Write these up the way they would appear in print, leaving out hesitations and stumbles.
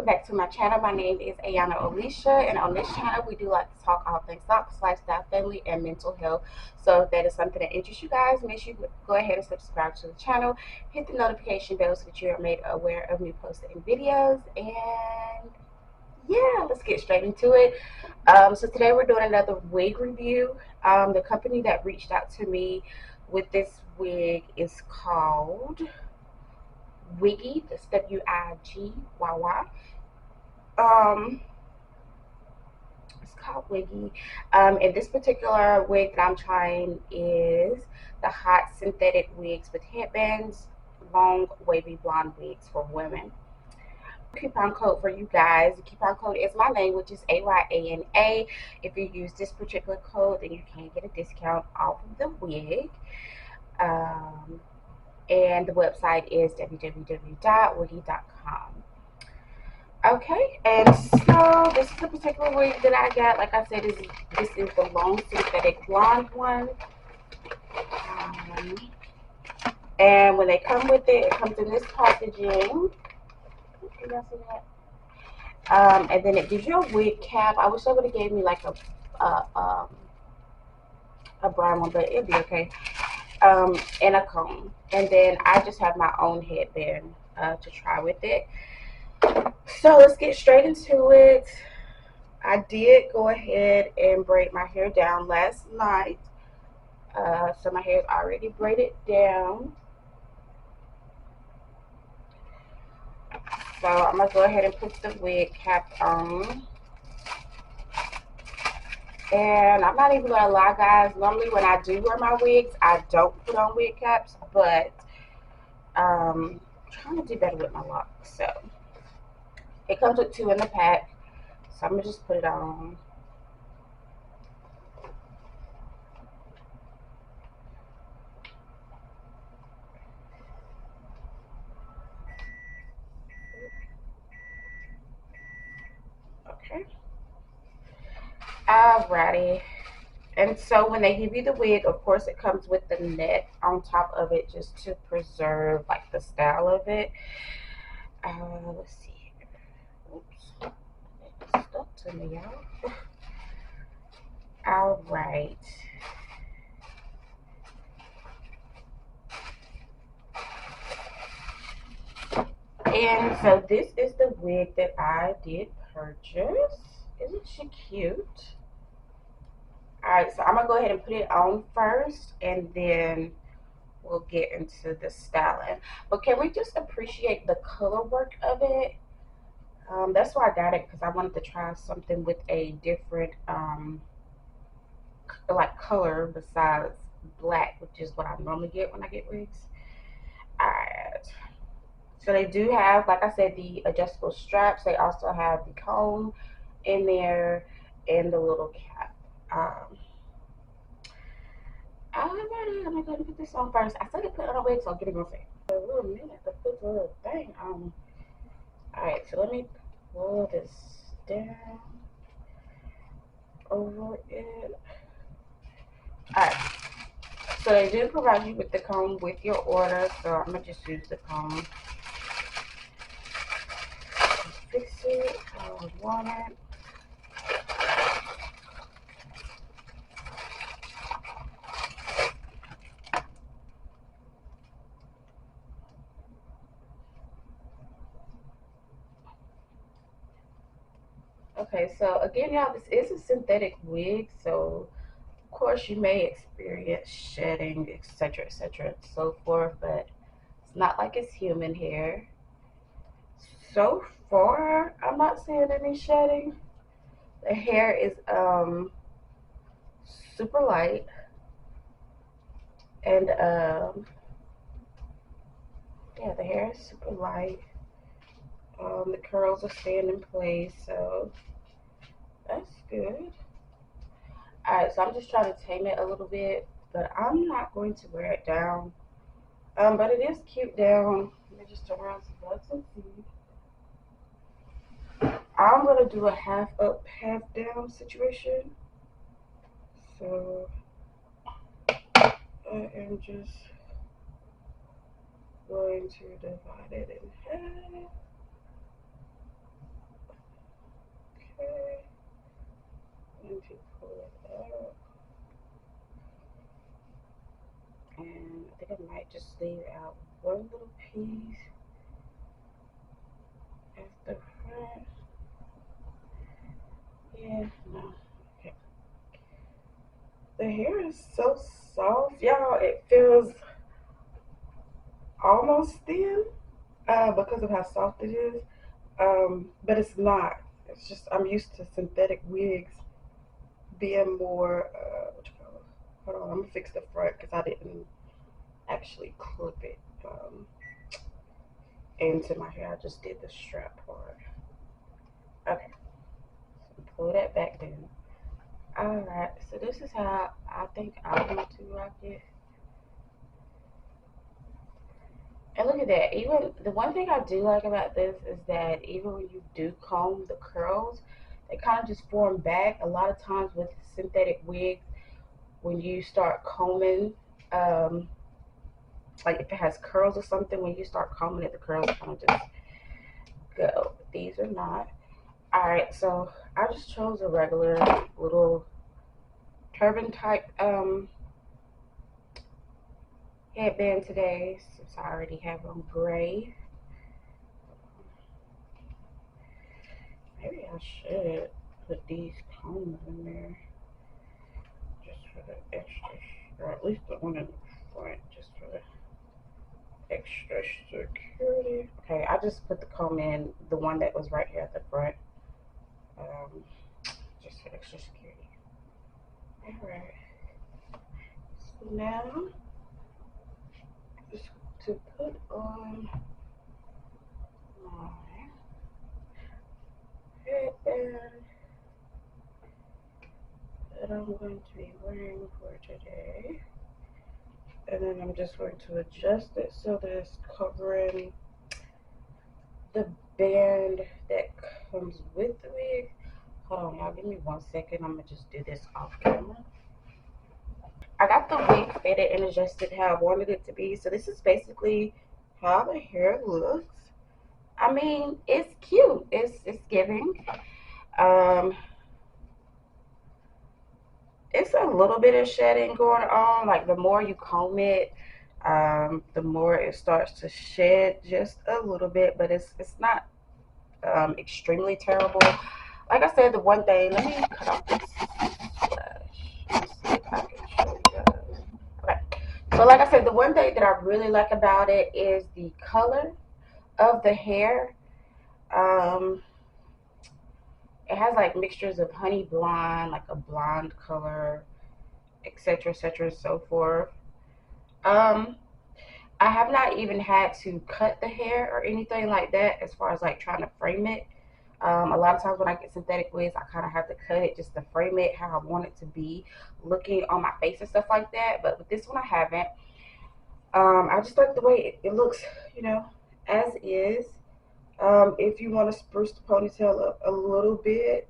welcome back to my channel. My name is Ayana Alicia, and on this channel we do like to talk all things stocks, lifestyle, family, and mental health. So if that is something that interests you guys, make sure you go ahead and subscribe to the channel, hit the notification bell so that you are made aware of me posting videos. And yeah, let's get straight into it. So today we're doing another wig review. The company that reached out to me with this wig is called Wigyy. That's Wiggy. Um, it's called Wigyy. And this particular wig that I'm trying is the hot synthetic wigs with headbands, long wavy blonde wigs for women. Coupon code for you guys. The coupon code is my name, which is AYANA. If you use this particular code, then you can get a discount off of the wig. And the website is www.wiggy.com. Okay, and so this is the particular wig that I got. Like I said, this is the long synthetic blonde one. And when they come with it, it comes in this packaging. Can y'all see that? And then it gives you a wig cap. I wish they would have gave me like a brown one, but it'd be okay. And a comb. And then I just have my own headband to try with it. So let's get straight into it. I did go ahead and braid my hair down last night. So my hair is already braided down. So I'm going to go ahead and put the wig cap on. And I'm not even going to lie, guys. Normally when I do wear my wigs, I don't put on wig caps. But I'm trying to do better with my locks. So it comes with 2 in the pack. So I'm going to just put it on. Okay. Alrighty. And so when they give you the wig, of course it comes with the net on top of it just to preserve like the style of it. Let's see. Oops. It stuck to me, y'all. Alright. And so this is the wig that I did purchase. Isn't she cute? Alright, so I'm going to go ahead and put it on first and then we'll get into the styling. But can we just appreciate the color work of it? That's why I got it, because I wanted to try something with a different like color besides black, which is what I normally get when I get wigs. Alright. So they do have, like I said, the adjustable straps. They also have the comb in there and the little cap. Alrighty, I'm gonna put this on first. I said to put it on a wig, so I'll get it real fast. A little minute to put the little thing on. Alright, so let me pull this down over it. Alright, so they do provide you with the comb with your order, so I'm gonna just use the comb. Fix it how I want it. Okay, so again, y'all, this is a synthetic wig, so of course you may experience shedding, etc., and so forth, but it's not like it's human hair. So far, I'm not seeing any shedding. The hair is super light, and yeah, the hair is super light. The curls are staying in place, so that's good. Alright, so I'm just trying to tame it a little bit, but I'm not going to wear it down. But it is cute down. Let me just turn around so you guys can see. I'm gonna do a half up, half down situation. So I am just going to divide it in half. I might just leave out one little piece at the front. Yeah, no. Okay. The hair is so soft, y'all. It feels almost thin because of how soft it is. But it's not. It's just I'm used to synthetic wigs being more. What you call it? Hold on, I'm gonna fix the front because I didn't actually clip it into my hair. I just did the strap part. Okay, so pull that back down. Alright, so this is how I think I want to rock it. And look at that. Even the one thing I do like about this is that even when you do comb the curls, they kind of just form back. A lot of times with synthetic wigs, when you start combing, like if it has curls or something, when you start combing it, the curls kind of just go. These are not. Alright, so I just chose a regular little turban type headband today since I already have on gray. Maybe I should put these combs in there just for the extra, or at least the one in the front, just for the extra security. Okay, I just put the comb in, the one that was right here at the front, just for extra security. Alright, so now just to put on my headband that I'm going to be wearing for today. And then I'm just going to adjust it so that it's covering the band that comes with the wig. Hold on, y'all, give me 1 second. I'm gonna just do this off camera. I got the wig fitted and adjusted how I wanted it to be. So this is basically how the hair looks. I mean, it's cute. It's giving. It's a little bit of shedding going on. Like the more you comb it, the more it starts to shed just a little bit, but it's not extremely terrible. Like I said, the one thing, let me cut off this flash. Let's see if I can show you guys. Okay. So like I said, the one thing that I really like about it is the color of the hair. It has like mixtures of honey blonde, like a blonde color, etc., and so forth. Um, I have not even had to cut the hair or anything like that as far as like trying to frame it. A lot of times when I get synthetic wigs, I kind of have to cut it just to frame it how I want it to be looking on my face and stuff like that. But with this one, I haven't. I just like the way it looks, you know, as is. If you want to spruce the ponytail up a little bit,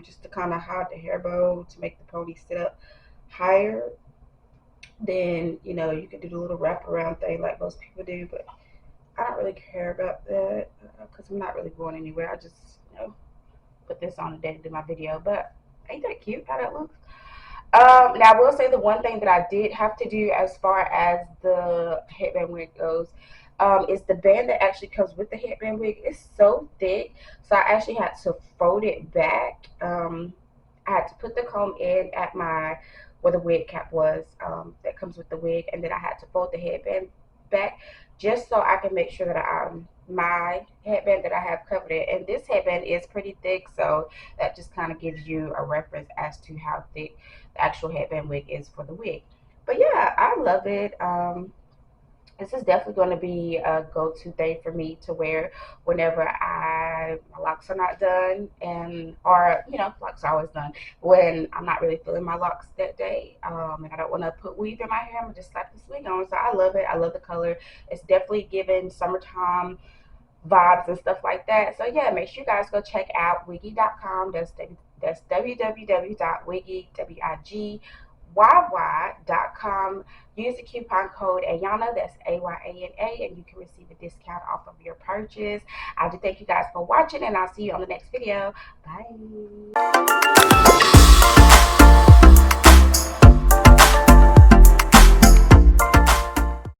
just to kind of hide the hair bow to make the pony sit up higher, then you know you can do the little wraparound thing like most people do. But I don't really care about that because I'm not really going anywhere. I just, you know, put this on today to do my video. But ain't that cute how that looks? Now I will say the one thing that I did have to do as far as the headband wig goes is the band that actually comes with the headband wig is so thick, so I actually had to fold it back. I had to put the comb in at my where the wig cap was that comes with the wig, and then I had to fold the headband back just so I can make sure that my headband that I have covered it. And this headband is pretty thick, so that just kind of gives you a reference as to how thick the actual headband wig is for the wig. But yeah, I love it. This is definitely going to be a go-to thing for me to wear whenever my locks are not done, and or you know, locks are always done when I'm not really feeling my locks that day, and I don't want to put weave in my hair. I'm gonna just slap this wig on. So I love it. I love the color. It's definitely giving summertime vibes and stuff like that. So yeah, make sure you guys go check out wigyy.com. That's www.wigyy.com. Use the coupon code Ayana, that's AYANA, and you can receive a discount off of your purchase. I do thank you guys for watching, and I'll see you on the next video. Bye.